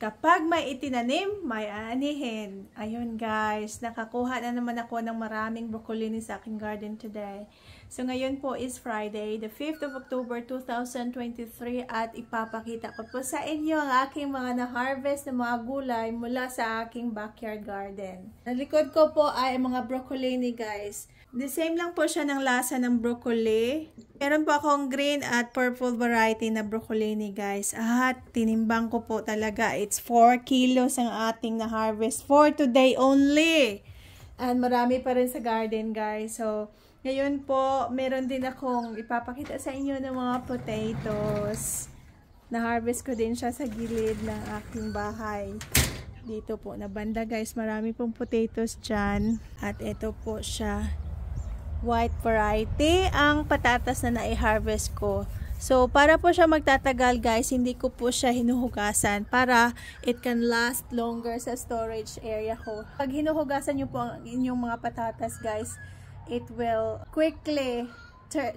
Kapag may itinanim, may aanihin. Ayun guys, nakakuha na naman ako ng maraming broccoli sa aking garden today. So ngayon po is Friday, the 5th of October 2023 at ipapakita ko po sa inyo ang aking mga na-harvest na mga gulay mula sa aking backyard garden. Nalikod ko po ay mga broccoli guys. The same lang po siya ng lasa ng broccoli. Meron po akong green at purple variety na broccoli guys. At tinimbang ko po talaga. It's 4 kilos ang ating na-harvest for today only. And marami pa rin sa garden guys. So, ngayon po, meron din akong ipapakita sa inyo ng mga potatoes. Na-harvest ko din siya sa gilid ng aking bahay. Dito po na banda guys. Marami pong potatoes dyan. At ito po siya. White variety ang patatas na nai-harvest ko. So, para po siya magtatagal guys, hindi ko po siya hinuhugasan para it can last longer sa storage area ko. Pag hinuhugasan nyo po ang inyong mga patatas guys, it will quickly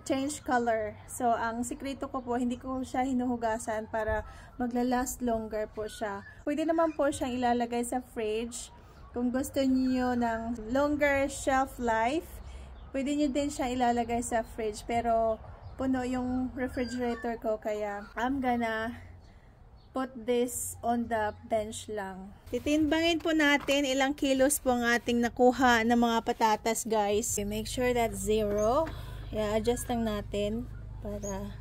change color. So, ang sikreto ko po, hindi ko siya hinuhugasan para maglalast longer po siya. Pwede naman po siyang ilalagay sa fridge. Kung gusto niyo ng longer shelf life, pwede nyo din siya ilalagay sa fridge, pero puno yung refrigerator ko, kaya I'm gonna put this on the bench lang. Titimbangin po natin ilang kilos po ang ating nakuha ng mga patatas guys. Okay, make sure that's 0. I-adjust lang natin para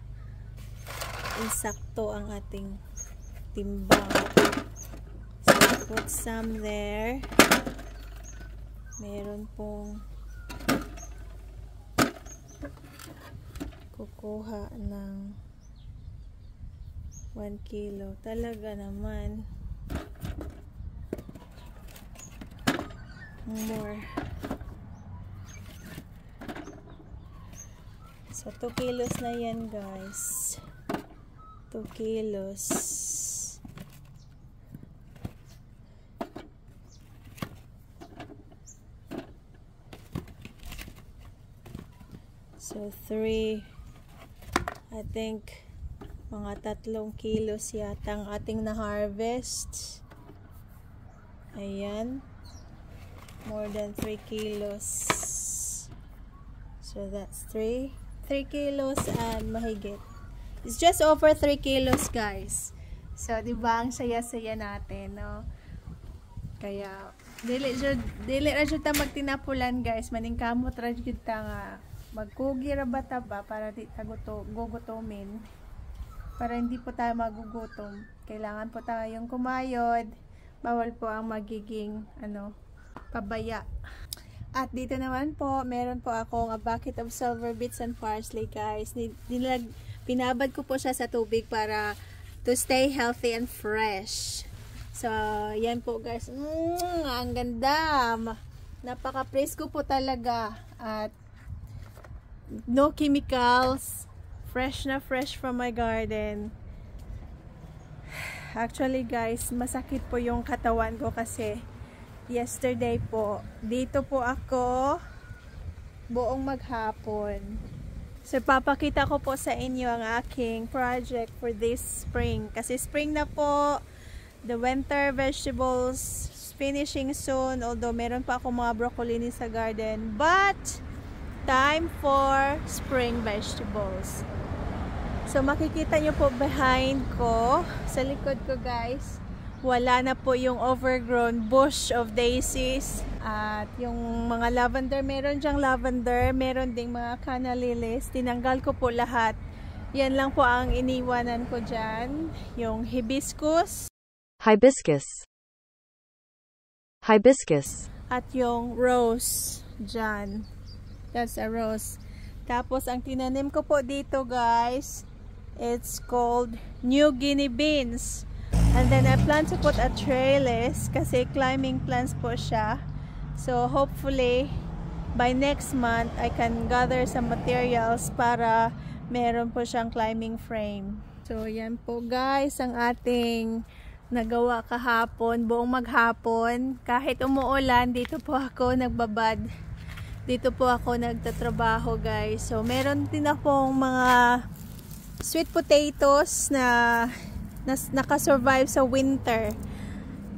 insakto ang ating timbang. So, put some there. Meron pong kukuha ng 1 kilo. Talaga naman. More. So, 2 kilos na yan, guys. 2 kilos. So, 3 I think mga 3 kilos yata ang ating na-harvest. Ayan. More than 3 kilos. So that's 3 kilos and mahigit. It's just over 3 kilos guys. So diba ang saya-saya natin, no? Kaya dili ra jud ta magtinapulan guys, maningkamot ra jud ta nga magkugi ra ba para di ta gugutomin, para hindi po tayo magugutom. Kailangan po tayong kumayod, bawal po ang magiging pabaya. At dito naman po meron po akong a bucket of silver beets and parsley guys. Pinabad ko po siya sa tubig para to stay healthy and fresh. So yan po guys, ang ganda, napaka-presko po talaga at no chemicals, fresh na fresh from my garden. Actually guys, masakit po yung katawan ko kasi yesterday po, dito po ako buong maghapon. So papakita ko po sa inyo ang aking project for this spring. Kasi spring na po, the winter vegetables finishing soon, although meron pa ako mga broccoli sa garden, but time for spring vegetables. So makikita nyo po behind ko, sa likod ko guys, wala na po yung overgrown bush of daisies. At yung mga lavender, meron dyang lavender, meron ding mga canna lilies. Tinanggal ko po lahat. Yan lang po ang iniwanan ko dyan. Yung hibiscus. Hibiscus. At yung rose dyan. That's a rose. Tapos, ang tinanim ko po dito, guys, it's called New Guinea beans. And then, I plan to put a trellis kasi climbing plants po siya. So, hopefully, by next month, I can gather some materials para meron po siyang climbing frame. So, yan po, guys, ang ating nagawa kahapon, buong maghapon. Kahit umuulan, dito po ako nagbabad. Dito po ako nagtatrabaho guys. So meron din akong mga sweet potatoes na nakasurvive sa winter.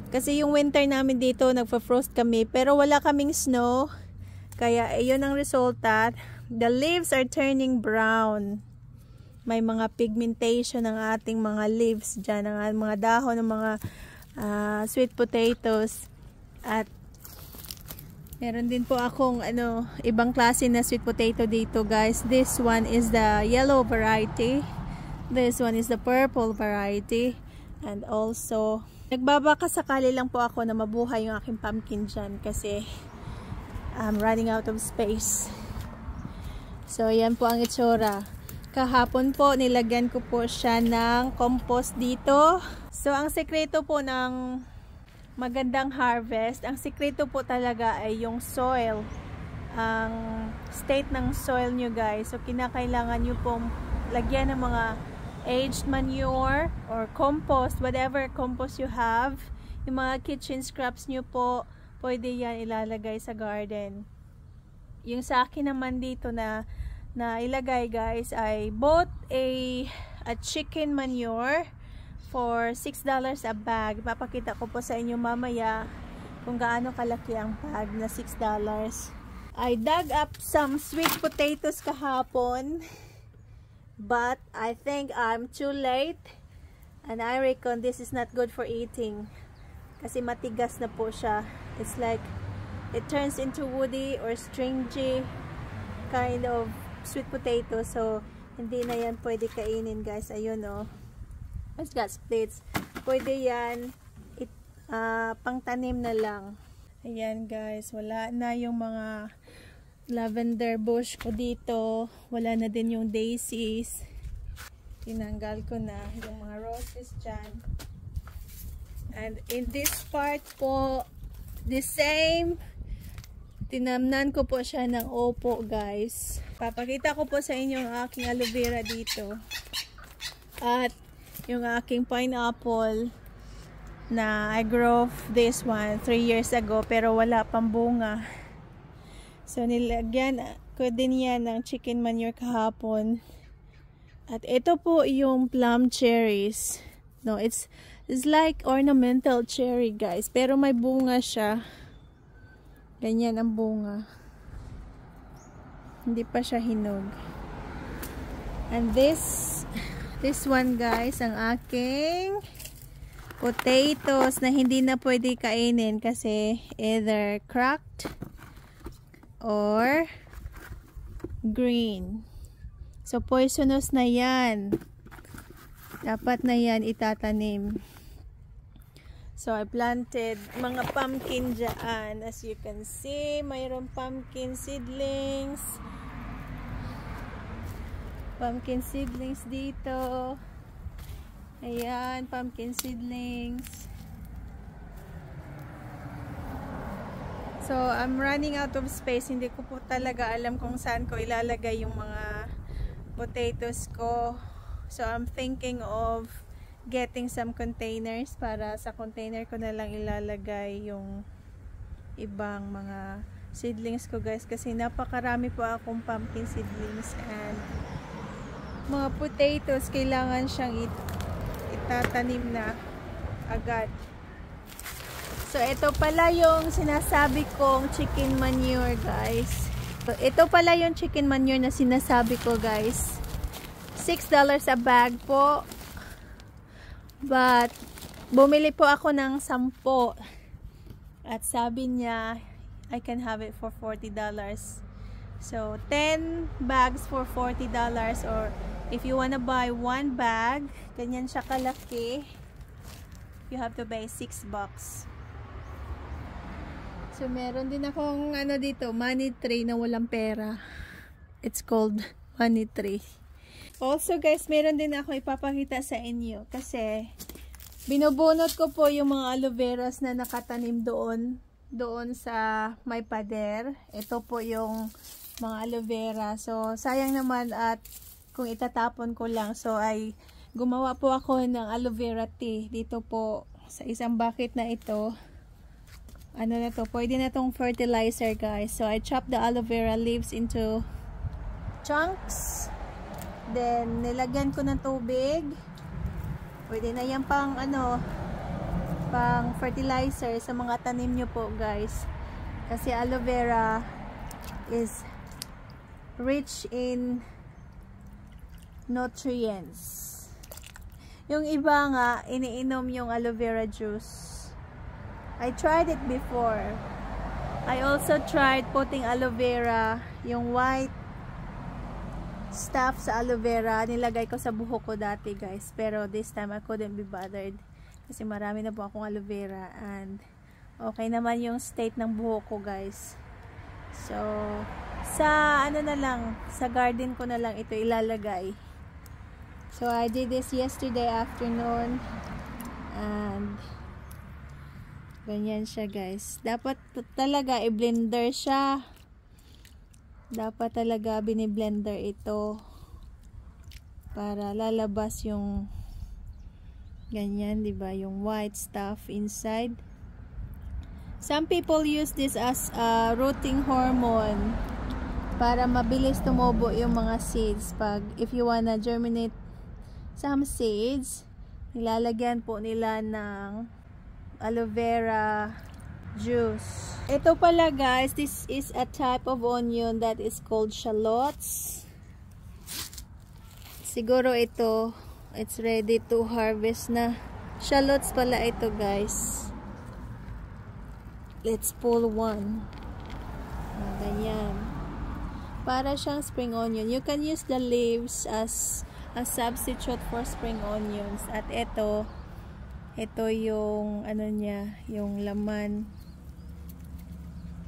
Kasi yung winter namin dito, nagpa-frost kami, pero wala kaming snow. Kaya ayun ang resulta. The leaves are turning brown. May mga pigmentation ng ating mga leaves dyan, ng mga dahon ng mga sweet potatoes. At meron din po akong ibang klase na sweet potato dito, guys. This one is the yellow variety. This one is the purple variety. And also, nagbabaka sakali lang po ako na mabuhay yung aking pumpkin dyan kasi I'm running out of space. So, yan po ang itsura. Kahapon po, nilagyan ko po siya ng compost dito. So, ang sekreto po ng magandang harvest, ang sekreto po talaga ay yung soil. Ang state ng soil nyo, guys. So, kinakailangan nyo pong lagyan ng mga aged manure or compost, whatever compost you have. Yung mga kitchen scraps nyo po, pwede yan ilalagay sa garden. Yung sa akin naman dito na ilagay, guys, ay bought a chicken manure for $6 a bag. Papakita ko po sa inyo mamaya kung gaano kalaki ang bag na $6. I dug up some sweet potatoes kahapon, but I think I'm too late, and I reckon this is not good for eating kasi matigas na po siya. It's like it turns into woody or stringy kind of sweet potato, so hindi na yan pwede kainin, guys. Ayun, oh, it's got splits. Pwede yan pangtanim na lang. Ayan, guys, wala na yung mga lavender bush ko dito. Wala na din yung daisies. Tinanggal ko na yung mga roses dyan. And in this part po, the same, tinamnan ko po siya ng opo, guys. Papakita ko po sa inyo ang aking aloe vera dito. At yung aking pineapple na I grew this one 3 years ago pero wala pang bunga. So, nilagyan ko din yan ng chicken manure kahapon. At ito po yung plum cherries. No, it's like ornamental cherry, guys. Pero may bunga siya. Ganyan ang bunga. Hindi pa siya hinog. And this one, guys, ang aking potatoes na hindi na pwede kainin kasi either cracked or green. So, poisonous na yan. Dapat na yan itatanim. So, I planted mga pumpkin dyan. As you can see, mayroong pumpkin seedlings. Pumpkin seedlings dito. Ayan, pumpkin seedlings. So, I'm running out of space. Hindi ko po talaga alam kung saan ko ilalagay yung mga potatoes ko. So, I'm thinking of getting some containers para sa container ko na lang ilalagay yung ibang mga seedlings ko, guys. Kasi napakarami po akong pumpkin seedlings and mga potatoes. Kailangan siyang itatanim na agad. So, ito pala yung sinasabi kong chicken manure, guys. So, ito pala yung chicken manure na sinasabi ko, guys. $6 a bag po. But, bumili po ako ng 10. At sabi niya, I can have it for $40. So, 10 bags for $40. Or, if you wanna buy 1 bag, ganyan siya kalaki, you have to pay $6. So, meron din akong dito, money tree na walang pera. It's called money tree. Also, guys, meron din ako ipapakita sa inyo kasi binubunot ko po yung mga aloe veras na nakatanim doon sa may pader. Ito po yung mga aloe vera. So, sayang naman at kung itatapon ko lang. So, ay gumawa po ako ng aloe vera tea dito po sa isang bucket na ito. Ano na to, pwede na tong fertilizer, guys. So, I chop the aloe vera leaves into chunks. Then, nilagyan ko ng tubig. Pwede na yan pang pang fertilizer sa mga tanim nyo po guys. Kasi aloe vera is rich in nutrients. Yung iba nga, iniinom yung aloe vera juice. I tried it before. I also tried putting aloe vera, yung white stuff sa aloe vera, nilagay ko sa buhok ko dati guys. Pero this time I couldn't be bothered. Kasi marami na po akong aloe vera and okay naman yung state ng buhok ko guys. So, sa ano na lang, sa garden ko na lang ito ilalagay. So, I did this yesterday afternoon and ganyan siya guys. Dapat talaga i-blender siya. Dapat talaga bini-blender ito para lalabas yung ganyan, diba? Yung white stuff inside. Some people use this as a rooting hormone para mabilis tumubo yung mga seeds. If you wanna germinate some seeds, nilalagyan po nila ng aloe vera juice. Ito pala guys, this is a type of onion that is called shallots. Siguro ito, it's ready to harvest na. Shallots pala ito guys. Let's pull one. Ganyan. Para siyang spring onion. You can use the leaves as a substitute for spring onions. At ito yung ano niya, yung laman,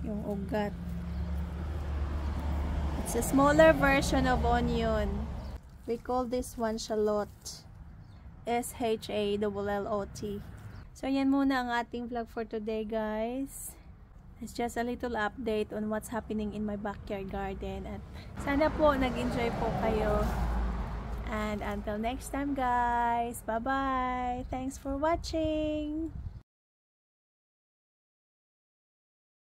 yung ugat. It's a smaller version of onion. We call this one shallot. S-H-A-L-L-O-T. So yan muna ang ating vlog for today guys. It's just a little update on what's happening in my backyard garden. At sana po nag-enjoy po kayo. And until next time guys, bye bye. Thanks for watching.